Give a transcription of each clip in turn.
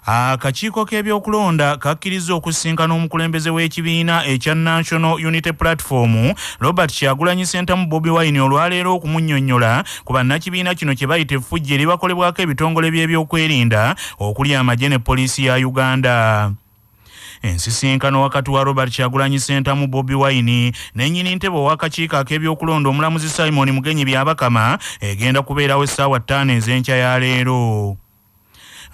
akakiiko k'ebyokulonda kakkiriza okusinkana omukulembeze w'ekibiina ekya National Unity Platform Robert Kyagulanyi Ssentamu Bobi Wine olwaleero okumunnyonnyola ku bannakibiina kino kye bayita effujjo eribakolebwako ebitongole by'ebyokwerinda okuli amagye ne poliisi ya Uganda. Ensisinkano wakati wa Robert Kyagulanyi Ssentamu Bobi Wine n'ennyini ntebe w'akakiiko ak'ebyokulonda omulamuzi Simon Mugenyi Byabakama egenda kubeerawo essaawa 5 ez'enkya ya leero.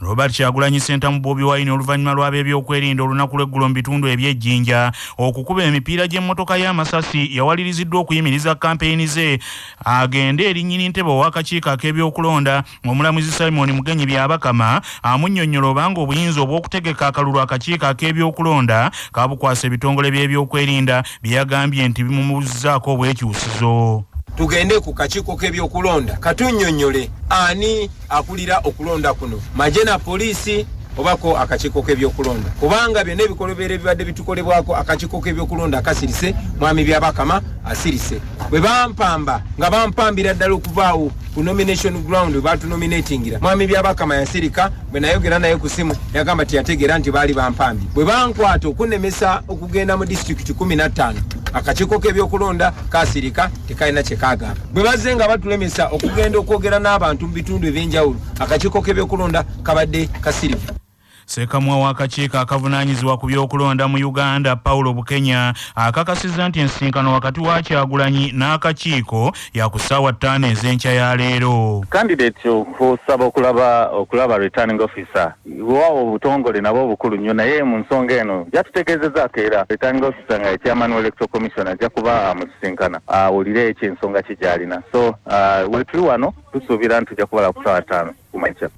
Robert Kyagulanyi Ssentamu Bobi Wine oluvannyuma lw'ab'ebyokwerinda olunaku lw'eggulo mu bitundu eby'ejjinja okukuba emipiira gy'emmotoka y'amasasi yawaliriziddwa okuyimiriza kampeyini ze agende eri nnyini ntebe w'akakiiko ak'ebyokulonda omulamuzi Simon Mugenyi Byabakama amunnyonnyola obanga obuyinza obw'okutegeka akalulu akakiiko ak'ebyokulonda kabukwasa ebitongole by'ebyokwerinda byeyagambye nti bimumuzzaako obwekyusizo. Tugende ku kakiiko k'ebyokulonda katunnyonnyole ani akulira okulonda kuno magye na poliisi obako akakiiko k'ebyokulonda kubanga byonna ebikolobera ebibadde bitukolebwako akakiiko k'ebyokulonda akasirise mwami Byabakama asirise bwe bampamba nga bampambira ddala okuvaawo ku nomination ground batunominatingira mwami Byabakama yasirika bwe nayogera naye ku simu yagamba tiyategeera nti baali bampambi bwe bankwata okunemesa okugenda mu district 15 akakiiko k'ebyokulonda kasirika tekalina kye kagamba bwe bazze nga batulemesa okugenda okwogera n'abantu mu bitundu eby'enjawulo akakiiko k'ebyokulonda kabadde kasirifu. Ssekamwa w'akakiiko akavunaanyizibwa ku byokulonda mu Uganda Paulo Bukenya akakasizza nti ensinkano wakati wa Kyagulanyi n'akakiiko ya ku ssaawa 5 ez'enkya ya leero. Candidate okusaba okulaba returning officer waawo obutongole nabo obukulu nnyo naye mu nsonga eno yatutegeezezzaako era returning officer nga ye chairman electoral commission ajja kuba amusisinkana awulire ekyensonga kigyalina so we tuli wano tusuubira nti tujja kubala ku ssaawa 5 kumakya.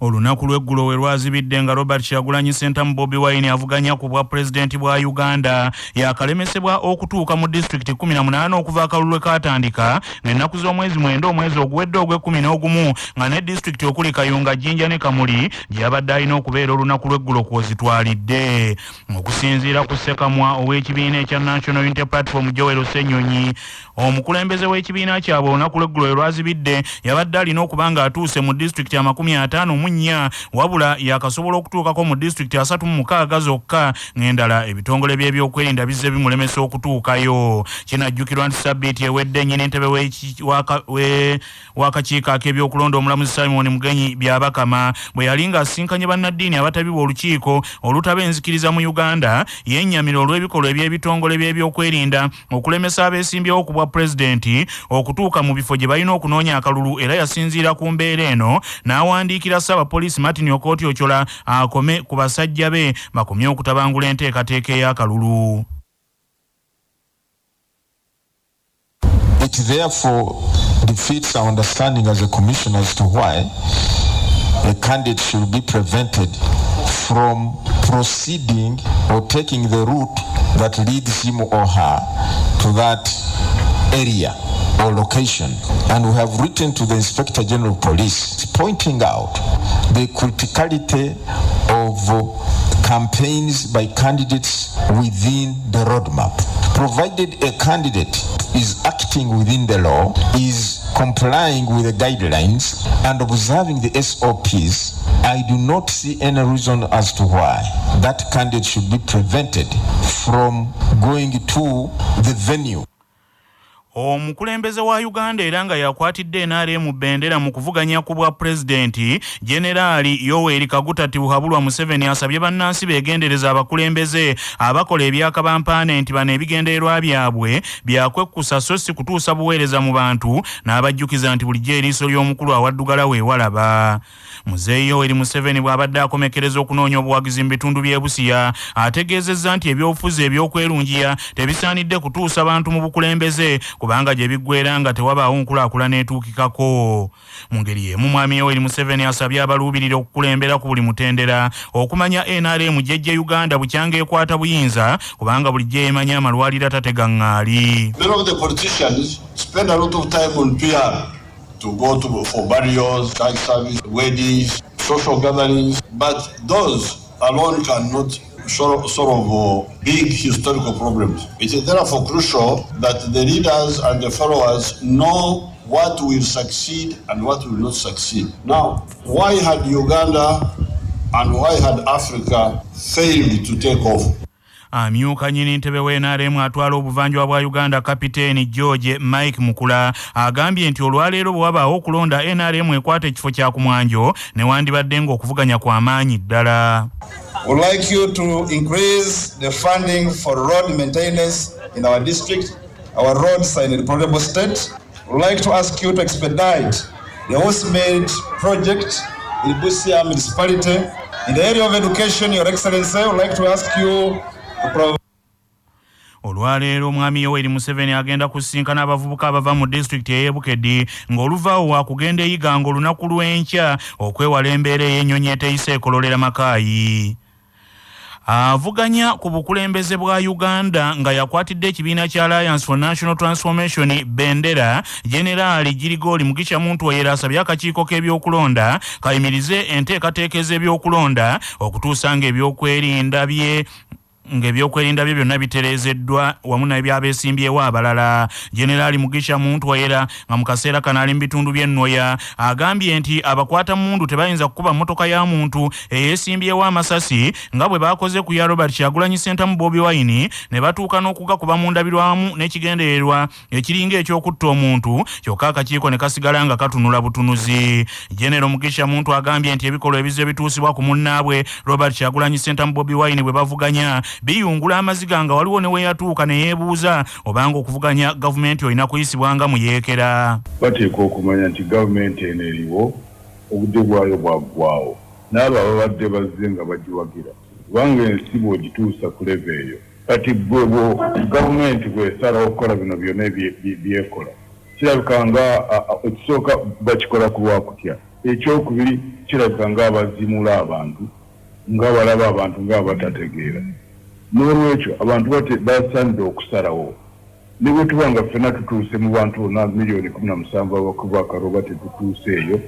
Olunaku lw'eggulo we lwazibidde nga Robert Kyagulanyi Ssentamu Bobi Wine avuganya ku bwa pulezidenti bwa Uganda yakalemesebwa okutuuka mu district 18 okuva akalulu lwe kaatandika ng'ennaku z'omwezi 9 omwezi oguwedde ogw'e11 nga ne district okuli Kayunga, Jinja ne Kamuli gye yabadde alina okubeera olunaku lw'eggulo kwozitwalidde. Okusinziira ku ssekamwa ow'ekibiina ekya National Unity Platform Joel Ssenyonyi omukulembeze w'ekibiina kyabwe olunaku lw'eggulo we lwazibidde yabadde alina okuba nga atuuse mu district 50 wabula yakasobola okutuukako mu district 36 zokka ng'endala ebitongole by'ebyokwerinda bizze bimulemesa okutuukayo. Kinajjukirwa nti sabbiiti ewedde nnyini entebe w'akakiiko ak'ebyokulonda omulamuzi Simon Mugenyi Byabakama bwe yali ng'asinkanye bannaddiini abatabiwa olukiiko olutaba enzikiriza mu Uganda yennyamira olw'ebikolwa eby'ebitongole by'ebyokwerinda okulemesa abeesimbyewo ku bwa pulezidenti okutuuka mu bifo gye balina okunoonya akalulu era yasinziira ku mbeera eno n'awandiikira Police Martin Okoti Ochola akome ku basajja be bakomye okutabangula enteekateeka ey'akalulu. It therefore defeats our understanding as a commission as to why a candidate should be prevented from proceeding or taking the route that leads him or her to that area or location. And we have written to the Inspector General of Police pointing out the criticality of campaigns by candidates within the roadmap. Provided a candidate is acting within the law, is complying with the guidelines and observing the SOPs, I do not see any reason as to why that candidate should be prevented from going to the venue. Omukulembeze wa Uganda era nga yakwatidde NRM bendera mu kuvuganya ku bwa pulezidenti Generali Yoweri Kaguta Tibuhaburwa Museveni asabye bannansi beegendereza abakulembeze abakola ebyakabampaane nti bano ebigendererwa byabwe byakwekkusa so si kutuusa buweereza mu bantu n'abajjukiza nti bulijjo eriiso ly'omukulu awaddugala weewalaba. Muzeeyi Yoweri Museveni bw'abadde akomekereza okunoonya obuwagizi mu bitundu by'e Busia ategeezezza nti ebyobufuzi ebyokwerungiya tebisaanidde kutuusa bantu mu bukulembeze kubanga gye biggweera nga tewabaawo nkulaakulana etuukikako. Mu ngeri y'emu mwami Yoweri Museveni asabye abaluubirira okukulembera ku buli mutendera okumanya NRM jjejje Uganda bukyanga ekwata buyinza kubanga bulijjo emanya amalwaliro tatega ŋŋaali. Many of the politicians spend a lot of time on PR to go to for burials, church service, weddings, social gatherings, but those alone cannot solve big historical problems. It is therefore crucial that the leaders and the followers know what will succeed and what will not succeed. Now, why had Uganda and why had Africa failed to take off? Amyuka nyini ntebe w'NRM atwala obuvanjuba bwa Uganda Kapiteeni George Mike Mukula agambye nti olwaleero bw'wabaawo okulonda NRM ekwata ekifo kya ku mwanjo ne wandibadde ng'okuvuganya kw'amaanyi ddala. We'd like you to increase the funding for road maintenance in our district. Our roads are in a deplorable state. We'd like to ask you to expedite the Housemaid project in Busia municipality. In the area of education, Your Excellency, we'd like to ask you to provide. Olwaleero Mwami Yoweri Museveni agenda kusinkana abavubuka abava mu district y'e Bukedde ng'oluvaawo wakugenda eyiga ng'olunaku lw'enkya okwewala embeera ey'ennyonyi eteyise ekololera makaayi. Avuganya ku bukulembeze bwa Uganda nga yakwatidde ekibiina kya Alliance for National Transformation bendera General Girigori Mugisha Muntu Oyera asabye akakiiko k'ebyokulonda kayimirize enteekateeka z'ebyokulonda okutuusa ng'ebyokwerinda bye byonna bitereezeddwa wamu n'ebyabeesimbyewo abalala. Generali Mugisha Muntu Oyera nga mu kaseera kano ali mu bitundu by'Ennoya agambye nti abakwata mundu tebayinza kukuba mmotoka ya muntu eyeesimbyewo amasasi nga bwe baakoze ku ya Robert Kyagulanyi Center mu Bobi Wine ne batuuka n'okugakuba mu ndabirwamu n'ekigendererwa ekiringa eky'okutta omuntu kyokka akakiiko ne kasigala nga katunula butunuzi. General Mugisha Muntu agambye nti ebikolwa ebizo ebituusibwa ku munnaabwe Robert Kyagulanyi Center mu Bobi Wine bwe bavuganya biyungula amaziga nga waliwo ne weyatuuka ne yeebuuza obanga okuvuganya gavumenti olina kuyisibwanga mu yeekera. Bateeka okumanya nti gavumenti eno eriwo obudde bwayo bwaggwaawo n'abo ababadde bazze nga bagiwagira kubanga ensi bw'ogituusa ku leve eyo kati gavumenti bw'esalawo okukola bino byonna byekola kirabika nga ekisooka bakikola ku lwakutya, ekyokubiri kirabika nga abazimula abantu nga balaba abantu nga batategeera. N'olwekyo abantu basaanidde okusalawo ne bwe tuba nga ffenna tutuuse mu bantu bonna miliyoni 17 abakuba akaroba tetutuuse eyo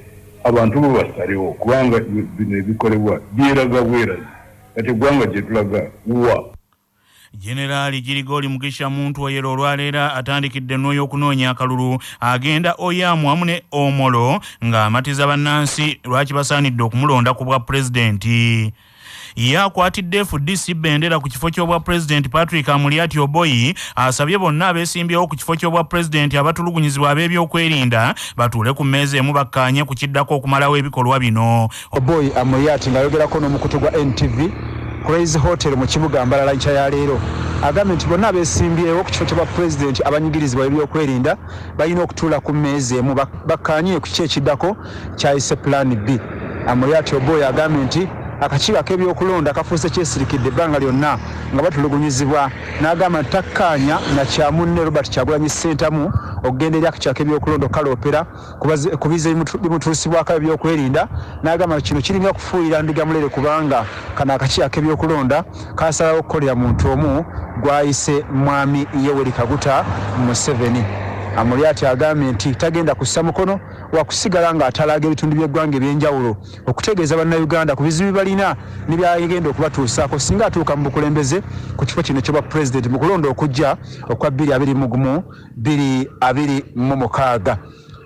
abantu bo basalewo kubanga bino ebikolebwa byeraga bwerazi kati eggwanga gye tulaga wa. Generali Girigori Mugisha Muntu Oyera olwaleero atandikidde ennoyo okunoonya akalulu agenda Oyamu wamu ne Omolo ng'amatiza bannansi lwaki basaanidde okumulonda ku bwa pulezidenti. Yakwatidde FDC bendera ku kifo ky'obwa President Patrick Amulyati Oboyi asabye bonna abeesimbyewo ku kifo ky'obwa President abatulugunyizibwa ab'ebyokwerinda batuule ku mmeeza emu bakkaanye ku kiddako okumalawo ebikolwa bino. Oboyi Amulyati ng'ayogerako n'omukutu gwa NTV Crazy Hotel mu kibuga Mbalala nkya ya leero agambye nti bonna abeesimbyewo ku kifo ky'obwa President abanyigirizibwa ebyokwerinda balina okutuula ku mmeeza emu bakkaanye ku kiki ekiddako kyayise Plan B. Amulyati Oboyi agambye nti akakiiko k'ebyokulonda kafuuse kyesirikidde ebbanga lyonna nga batulugunyizibwa n'agamba nti takkaanya na kya munne Robert Kyagulanyi Ssentamu okugenda eri akakiiko k'ebyokulonda okukaloopera ku biza bimutuusibwako ebyokwerinda n'agamba nti kino kirina okufuuyira ndiga mulere kubanga kano akakiiko k'ebyokulonda kasalawo okukolera muntu omu gw'ayise Mwami Yoweri Kaguta Museveni. Amulyati agambye nti tagenda kussa mukono wakusigala nga atalaga ebitundu by'eggwanga ebyenjawulo okutegeeza bannayuganda ku bizibu balina ne byagenda okubatuusaako singa atuuka mu bukulembeze ku kifo kino ky'obwa President mu kulonda okujja okwa 2026.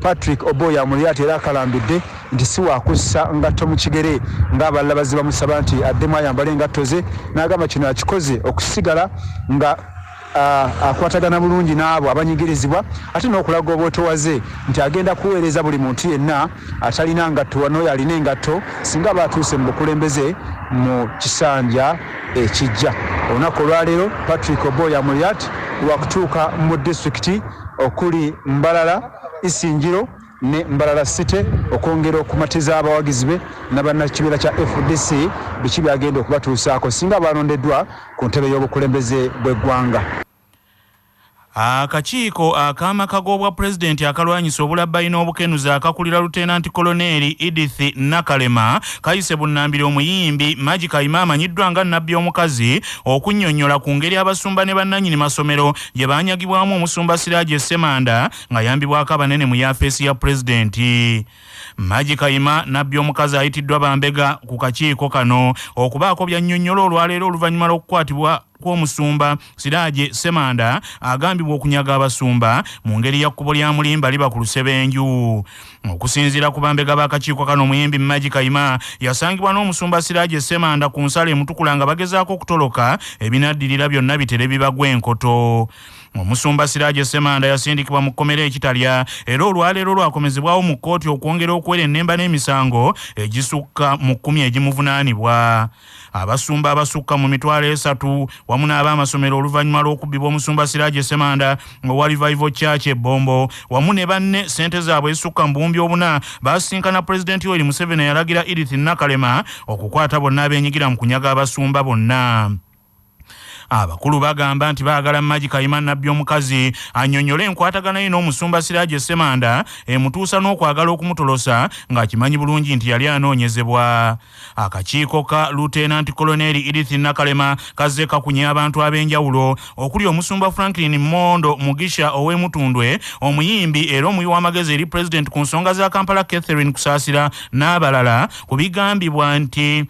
Patrick Oboyi Amulyati era akalambidde nti si wakussa ngatto mu kigere ng'abalala bazze bamusaba nti addemu ayambale engatto ze n'agamba kino akikoze okusigala nga akwatagana bulungi n'abo abanyigirizibwa ate n'okulaga obwotowaze nti agenda kuweereza buli muntu yenna atalina ngatto wano yalina engatto singa batuuse mu bukulembeze mu kisanja ekijja. Olunaku olwaleero Patrick Oboyi Amulyati wakutuuka mu disitulikiti okuli Mbalala, Isingiro ne Mbalala City okwongera okumatiza abawagizi be n'abannakibiina kya FDC biki byagenda okubatuusaako singa balondeddwa ku ntebe y'obukulembeze bw'eggwanga. Akakiiko ak'amaka g'obwa Pulezidenti akalwanyisa obulabbayina obukenuzi akakulira Lutenanti Koloneri Edith Nakalema kayise bunnambiro omuyimbi Magic Kayima amanyiddwa nga nnabbi omukazi okunnyonnyola ku ngeri abasumba ne bannannyini masomero gye baanyagibwamu omusumba Siraje Ssemanda nga yambibwako abanene mu yafeesi ya Pulezidenti. Magic Kayima nnabbi omukazi ayitiddwa bambega ku kakiiko kano okubaako byannyonnyola olwaleero oluvannyuma lw'okukwatibwa kw'omusumba Siraje Semanda agambibwa okunyaga abasumba mu ngeri ya kkubo lya mulimba liba ku Lusebenju. Okusinziira ku bambega b'akakiiko kano, omuyimbi Maggie Kayima yasangibwa n'omusumba Siraje Semanda ku nsalo emutukula nga bagezaako okutoloka ebinaddirira byonna bitere bibagwa enkoto. Omusumba Siraje Semanda yasindikibwa mu kkomera ekitalya era olwaleero lwakomezebwawo mu kkooti okwongera okuwera ennemba n'emisango egisukka mu 10 egimuvunaanibwa. Abasumba abasukka mu 300 wamu n'ab'amasomero oluvannyuma lw'okubbibwa omusumba Siraje Semanda owa Revival Church e Bombo wamu ne banne ssente zaabwe ezisukka mu buwumbi 4 baasinkana Pulezidenti Yoweri Museveni yalagira Edith Nakalema okukwata bonna abeenyigira mu kunyaga abasumba bonna. Abakulu bagamba nti baagala Maggie Kayima Nabbi omukazi annyonnyole enkwatagana ye n'omusumba Siraje Semanda emutuusa n'okwagala okumutolosa ng'akimanyi bulungi nti yali anoonyezebwa. Akakiiko ka Lieutenant Colonel Edith Nakalema kazze kakunya abantu ab'enjawulo okuli omusumba Franklin Mondo Mugisha ow'Emutundwe, omuyimbi era omuyi w'amagezi eri President ku nsonga za Kampala Catherine Kusaasira n'abalala ku bigambibwa nti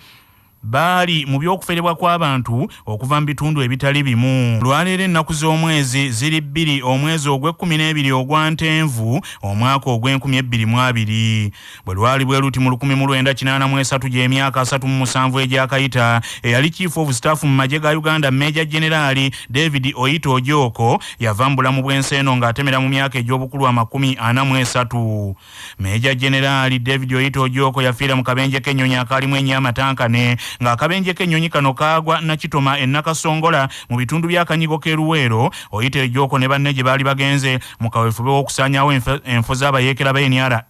bali mu by'okuferebwa kw'abantu okuva mu bitundu ebitali bimu. Lwaleero ennaku z'omwezi ziri 2 omwezi ogw'e12 ogwa Ntenvu omwaka ogw'2022 bwe lwali bwe luti mu 1983 gy'emyaka 37 egyakayita eyali Chief of Staff mu magye ga Uganda Major General David Oyito Ojooko yava mu bulamu bw'ensi eno ng'atemera mu myaka egy'obukulu 43. Major General David Oyito Ojooko yafiira mu kabenje k'ennyonyi akalimu ennyamatankane ng'akabenje k'ennyonyi kano kaagwa Nakitoma e Nakasongola mu bitundu by'akanyigo k'e Luweero. Oyito Ojooko ne banne gye baali bagenze mu kaweefube w'okusaanyaawo enfo z'abayeekera ba NRA.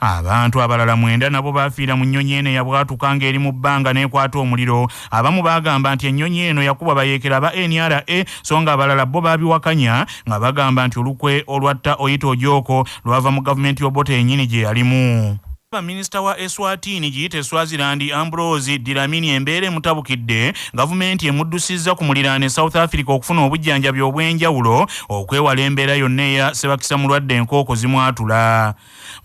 Abantu abalala 9 nabo baafiira mu nnyonyi eno eyabwatuka ng'eri mu bbanga n'ekwata omuliro. Abamu baagamba nti ennyonyi eno yakuba bayeekera ba NRA so nga abalala bo baabiwakanya nga bagamba nti olukwe olwatta Oyito Ojooko lwava mu gavumenti y'Obote yennyini gye yalimu. Minisita wa Eswatini giyite Swaziland Ambrose Dlamini embeera emutabukidde gavumenti emuddusizza ku muliraane South Africa okufuna obujjanjabi obw'enjawulo okwewala embeera yonna eya Sebakisa mulwadde enkooko zimwatula.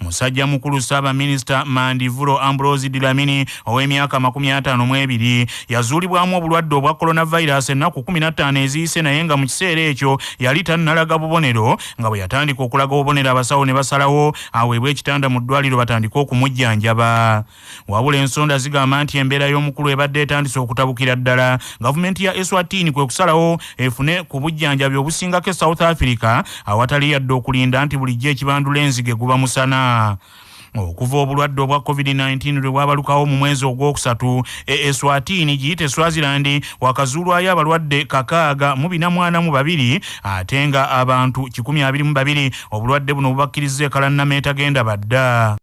Musajja mukulu Ssaabaminisita Mandivuro Ambrose Dlamini ow'emyaka 52 yazuulibwamu obulwadde obwa coronavirus ennaku 15 eziyise naye nga mu kiseera ekyo yali tannalaga bubonero nga bwe yatandika okulaga obubonero abasawo ne basalawo aweebwe ekitanda mu ddwaliro batandika okumujjanjaba. Wabula ensonda zigamba nti embeera y'omukulu ebadde etandise okutabukira ddala. Gavumenti ya Eswatini kwe kusalawo efune ku bujjanjabi obusingako South Africa awatali yadde okulinda nti bulijjo ekibandula enzige guba musana. Okuva obulwadde obwa COVID-19 lwe bwabalukawo mu mwezi ogwokusatu Eswatini giyite Swaziland wakazuulwayo abalwadde 642 ate nga abantu 122 obulwadde buno bubakkiriza ekala nnameeta genda badda.